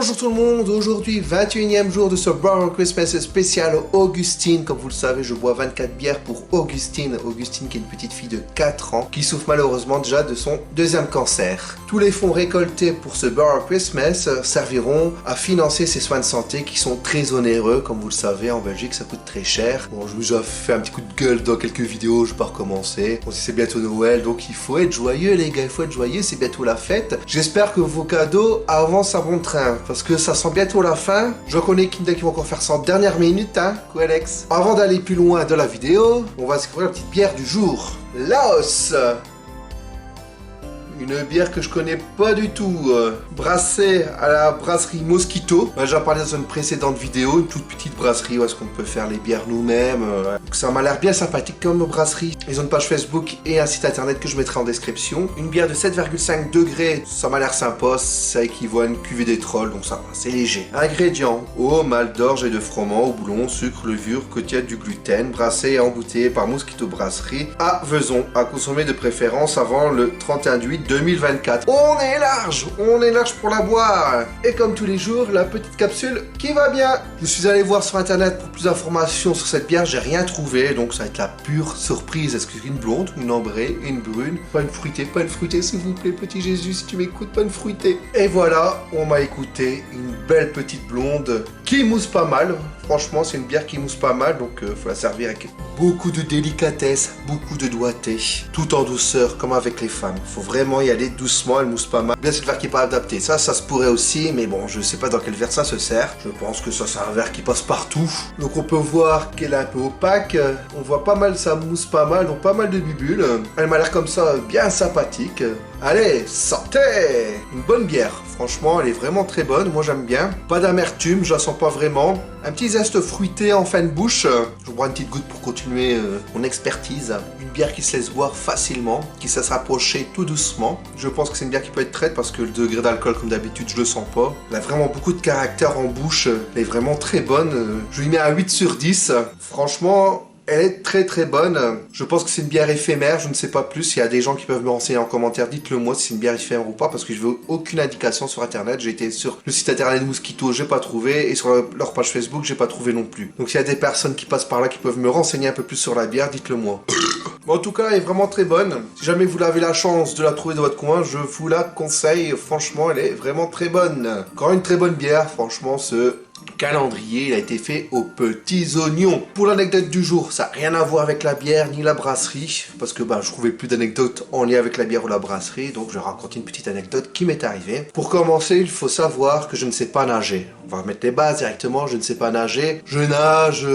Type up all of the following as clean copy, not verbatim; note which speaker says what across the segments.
Speaker 1: Bonjour tout le monde, aujourd'hui 21e jour de ce Bar Christmas spécial Augustine. Comme vous le savez, je bois 24 bières pour Augustine. Augustine qui est une petite fille de 4 ans qui souffre malheureusement déjà de son deuxième cancer. Tous les fonds récoltés pour ce Bar Christmas serviront à financer ses soins de santé qui sont très onéreux. Comme vous le savez, en Belgique ça coûte très cher. Bon, je vous ai déjà fait un petit coup de gueule dans quelques vidéos, je vais pas recommencer. Bon, c'est bientôt Noël, donc il faut être joyeux les gars, il faut être joyeux, c'est bientôt la fête. J'espère que vos cadeaux avancent à bon train, parce que ça sent bientôt la fin. Je connais Kinder qui vont encore faire ça en dernière minute, hein, quoi Alex. Avant d'aller plus loin dans la vidéo, on va découvrir la petite bière du jour. Laos. Une bière que je connais pas du tout, brassée à la brasserie Mosquito. J'ai déjà parlé dans une précédente vidéo, une toute petite brasserie où est-ce qu'on peut faire les bières nous-mêmes. Ça m'a l'air bien sympathique comme brasserie. Ils ont une page Facebook et un site internet que je mettrai en description. Une bière de 7,5 degrés, ça m'a l'air sympa, ça équivaut à une cuvée des trolls, donc ça va, c'est léger. Ingrédients: eau, malt d'orge et de froment, houblon, sucre, levure, coquillette, du gluten, brassé et embouteillé par Mosquito Brasserie à Vezon, à consommer de préférence avant le 31/8 2024. On est large pour la boire. Et comme tous les jours, la petite capsule qui va bien. Je suis allé voir sur internet pour plus d'informations sur cette bière, j'ai rien trouvé, donc ça va être la pure surprise. Est-ce que c'est une blonde, une ambrée, une brune? Pas une fruitée s'il vous plaît, petit Jésus, si tu m'écoutes, pas une fruitée. Et voilà, on m'a écouté, une belle petite blonde qui mousse pas mal. Franchement, c'est une bière qui mousse pas mal, donc faut la servir avec beaucoup de délicatesse, beaucoup de doigté, tout en douceur, comme avec les femmes. Faut vraiment y aller doucement, elle mousse pas mal. Bien, c'est le verre qui est pas adapté. Ça se pourrait aussi, mais bon, je sais pas dans quel verre ça se sert. Je pense que ça, c'est un verre qui passe partout. Donc on peut voir qu'elle est un peu opaque. On voit pas mal, ça mousse pas mal, donc pas mal de bulles. Elle m'a l'air comme ça, bien sympathique. Allez, sortez! Une bonne bière. Franchement, elle est vraiment très bonne. Moi, j'aime bien. Pas d'amertume, je la sens pas vraiment. Un petit zeste fruité en fin de bouche. Je bois une petite goutte pour continuer mon expertise. Une bière qui se laisse boire facilement, qui se laisse rapprocher tout doucement. Je pense que c'est une bière qui peut être traite parce que le degré d'alcool, comme d'habitude, je le sens pas. Elle a vraiment beaucoup de caractère en bouche. Elle est vraiment très bonne. Je lui mets un 8 sur 10. Franchement, elle est très très bonne. Je pense que c'est une bière éphémère, je ne sais pas plus. Il y a des gens qui peuvent me renseigner en commentaire. Dites-le moi si c'est une bière éphémère ou pas, parce que je veux aucune indication sur internet. J'ai été sur le site internet de Mosquito, j'ai pas trouvé, et sur leur page Facebook, j'ai pas trouvé non plus. Donc s'il y a des personnes qui passent par là qui peuvent me renseigner un peu plus sur la bière, dites-le moi. En tout cas, elle est vraiment très bonne. Si jamais vous avez la chance de la trouver dans votre coin, je vous la conseille. Franchement, elle est vraiment très bonne. Encore une très bonne bière, franchement, ce calendrier, il a été fait aux petits oignons. Pour l'anecdote du jour, ça n'a rien à voir avec la bière ni la brasserie, parce que je trouvais plus d'anecdotes en lien avec la bière ou la brasserie, donc je vais raconter une petite anecdote qui m'est arrivée. Pour commencer, il faut savoir que je ne sais pas nager. On va mettre les bases directement, je ne sais pas nager. Je nage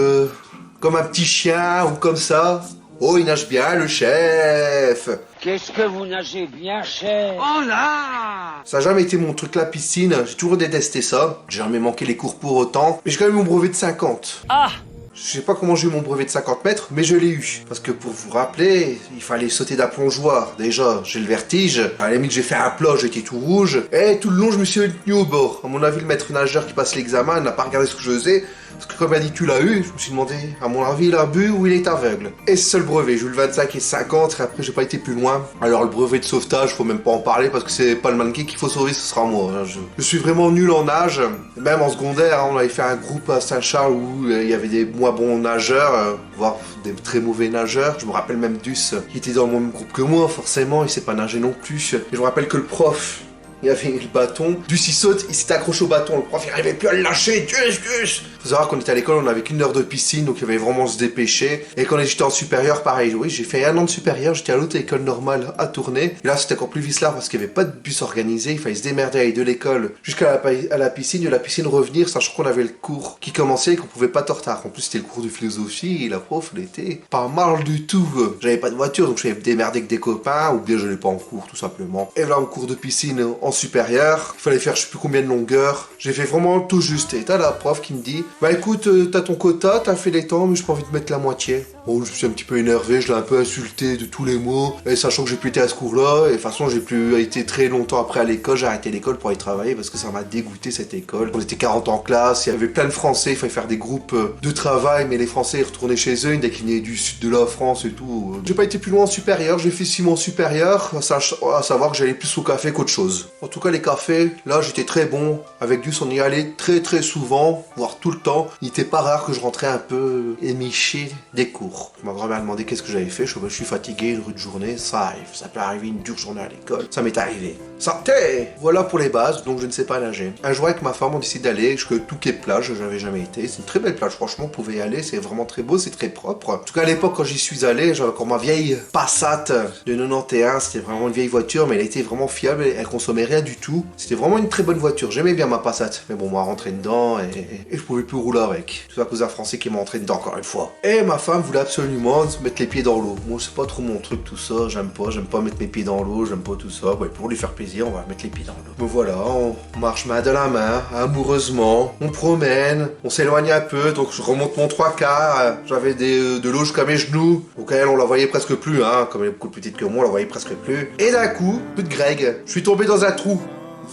Speaker 1: comme un petit chien ou comme ça. Oh, il nage bien, le chef!
Speaker 2: Qu'est-ce que vous nagez bien, chef? Oh là!
Speaker 1: Ça n'a jamais été mon truc, la piscine. J'ai toujours détesté ça. J'ai jamais manqué les cours pour autant. Mais j'ai quand même eu mon brevet de 50.
Speaker 2: Ah!
Speaker 1: Je sais pas comment j'ai eu mon brevet de 50 mètres, mais je l'ai eu. Parce que pour vous rappeler, il fallait sauter d'un plongeoir. Déjà, j'ai le vertige. À la limite, j'ai fait un plat, j'étais tout rouge. Et tout le long, je me suis tenu au bord. À mon avis, le maître nageur qui passe l'examen n'a pas regardé ce que je faisais. Parce que comme il a dit tu l'as eu, je me suis demandé, à mon avis, il a bu ou il est aveugle. Et c'est le brevet, j'ai eu le 25 et 50, et après j'ai pas été plus loin. Alors le brevet de sauvetage, faut même pas en parler, parce que c'est pas le mannequin qu'il faut sauver, ce sera moi. Je suis vraiment nul en nage. Même en secondaire, on avait fait un groupe à Saint-Charles où il y avait des moins bons nageurs, voire des très mauvais nageurs. Je me rappelle même Dus, qui était dans le même groupe que moi, forcément, il sait pas nager non plus. Et je me rappelle que le prof, il avait le bâton. Dus il saute, il s'est accroché au bâton. Le prof il arrivait plus à le lâcher. Dus. Faut savoir qu'on était à l'école, on avait qu'une heure de piscine, donc il fallait vraiment se dépêcher. Et quand j'étais en supérieur, pareil. Oui, j'ai fait un an de supérieur, j'étais à l'autre école normale à Tournai. Et là, c'était encore plus vicelard parce qu'il n'y avait pas de bus organisé. Il fallait se démerder à aller de l'école jusqu'à la piscine, de la piscine revenir, sachant qu'on avait le cours qui commençait et qu'on pouvait pas tard. En plus, c'était le cours de philosophie et la prof, elle était pas mal du tout. J'avais pas de voiture, donc je devais me démerder avec des copains, ou bien je n'allais pas en cours, tout simplement. Et là, en cours de piscine en supérieur, il fallait faire je sais plus combien de longueurs. J'ai fait vraiment tout juste. Et t'as la prof qui me dit, bah écoute, t'as ton quota, t'as fait les temps, mais j'ai pas envie de mettre la moitié. Bon, je me suis un petit peu énervé, je l'ai un peu insulté de tous les mots, et sachant que j'ai plus été à ce cours-là, et de toute façon j'ai plus été très longtemps après à l'école, j'ai arrêté l'école pour aller travailler parce que ça m'a dégoûté cette école. On était 40 en classe, il y avait plein de Français, il fallait faire des groupes de travail, mais les Français ils retournaient chez eux, dès qu'ils venaient du sud de la France et tout. J'ai pas été plus loin en supérieur, j'ai fait 6 mois en supérieur, à savoir que j'allais plus au café qu'autre chose. En tout cas les cafés, là j'étais très bon, avec Gus on y allait très souvent, voire tout le temps. Il était pas rare que je rentrais un peu émiché des cours. Ma grand-mère m'a demandé qu'est-ce que j'avais fait, je suis fatigué, une rude journée, ça arrive, ça peut arriver une dure journée à l'école, ça m'est arrivé. Santé! Voilà pour les bases, donc je ne sais pas nager. Un jour avec ma femme, on décide d'aller jusqu'à Touquet plage, j'avais jamais été. C'est une très belle plage, franchement, vous pouvez y aller, c'est vraiment très beau, c'est très propre. En tout cas, à l'époque, quand j'y suis allé, j'avais encore ma vieille Passat de 91, c'était vraiment une vieille voiture, mais elle était vraiment fiable, elle consommait rien du tout. C'était vraiment une très bonne voiture, j'aimais bien ma Passat. Mais bon, moi, rentrer dedans et je pouvais plus rouler avec. Tout à cause d'un Français qui m'a rentré dedans encore une fois. Et ma femme voulait absolument se mettre les pieds dans l'eau. Moi, c'est pas trop mon truc, tout ça, j'aime pas mettre mes pieds dans l'eau, j'aime pas tout ça. Ouais, pour lui faire plaisir, on va mettre les pieds dans l'eau. Mais voilà, on marche main de la main, amoureusement, on promène, on s'éloigne un peu, donc je remonte mon 3/4, j'avais de l'eau jusqu'à mes genoux, donc elle, on la voyait presque plus, hein, comme elle est beaucoup plus petite que moi, on la voyait presque plus. Et d'un coup, coup de Greg, je suis tombé dans un trou.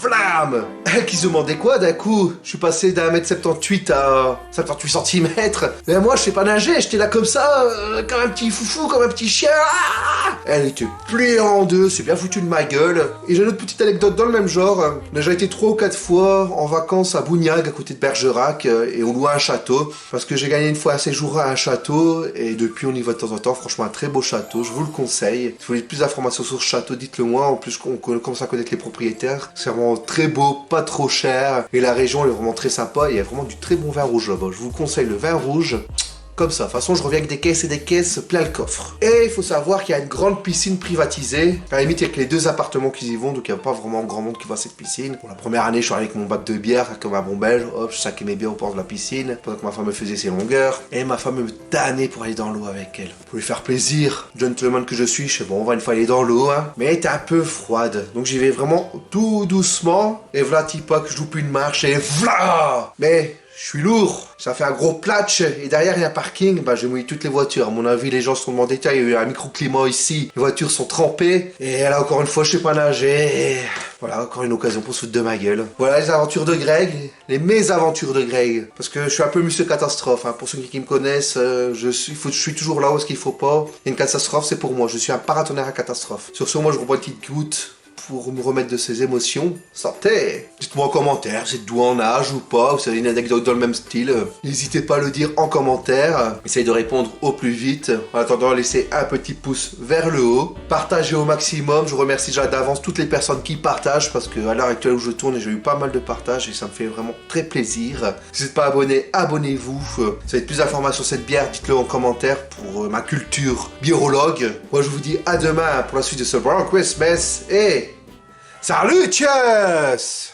Speaker 1: Vlam! Qui se demandait quoi d'un coup? Je suis passé d'1m78 à 78 cm. Mais moi, je sais pas nager, j'étais là comme ça, comme un petit foufou, comme un petit chien. Elle était pliée en deux, c'est bien foutu de ma gueule. Et j'ai une autre petite anecdote dans le même genre. On a déjà été 3 ou 4 fois en vacances à Bougnac, à côté de Bergerac, et on louait un château. Parce que j'ai gagné une fois un séjour à un château, et depuis on y va de temps en temps. Franchement, un très beau château, je vous le conseille. Si vous voulez plus d'informations sur ce château, dites-le moi. En plus, on commence à connaître les propriétaires. C'est vraiment très beau, pas trop cher, et la région elle est vraiment très sympa, il y a vraiment du très bon vin rouge là-bas. Je vous conseille le vin rouge. Comme ça, de toute façon je reviens avec des caisses et des caisses plein le coffre. Et il faut savoir qu'il y a une grande piscine privatisée. À la limite il y a que les 2 appartements qui y vont, donc il n'y a pas vraiment grand monde qui va à cette piscine. Pour la première année je suis allé avec mon bac de bière, comme un bon belge, hop, je saquais mes bières au port de la piscine, pendant que ma femme me faisait ses longueurs. Et ma femme me tannait pour aller dans l'eau avec elle. Pour lui faire plaisir, gentleman que je suis, je sais bon on va une fois aller dans l'eau, hein. Mais elle était un peu froide, donc j'y vais vraiment tout doucement. Et v'là Tipa que je loupe une marche et v'là. Mais je suis lourd, ça fait un gros platch, et derrière il y a un parking, bah j'ai mouillé toutes les voitures. À mon avis, les gens se sont demandé, tiens, il y a eu un microclimat ici, les voitures sont trempées, et là encore une fois, je sais pas nager, et voilà, encore une occasion pour se foutre de ma gueule. Voilà les aventures de Greg, les mésaventures de Greg, parce que je suis un peu monsieur catastrophe, hein. Pour ceux qui me connaissent, je suis toujours là où est-ce qu'il faut pas. Il y a une catastrophe, c'est pour moi, je suis un paratonnerre à catastrophe. Sur ce, moi je reprends une petite goutte pour me remettre de ces émotions. Santé! Dites-moi en commentaire, c'est d'où en âge ou pas, vous avez une anecdote dans le même style. N'hésitez pas à le dire en commentaire. Essayez de répondre au plus vite. En attendant, laissez un petit pouce vers le haut. Partagez au maximum. Je vous remercie déjà d'avance toutes les personnes qui partagent, parce qu'à l'heure actuelle où je tourne, j'ai eu pas mal de partages et ça me fait vraiment très plaisir. Si vous n'êtes pas abonné, abonnez-vous. Si vous avez plus d'informations sur cette bière, dites-le en commentaire pour ma culture biologue. Moi, je vous dis à demain pour la suite de ce Brown Christmas et salut, tchuss!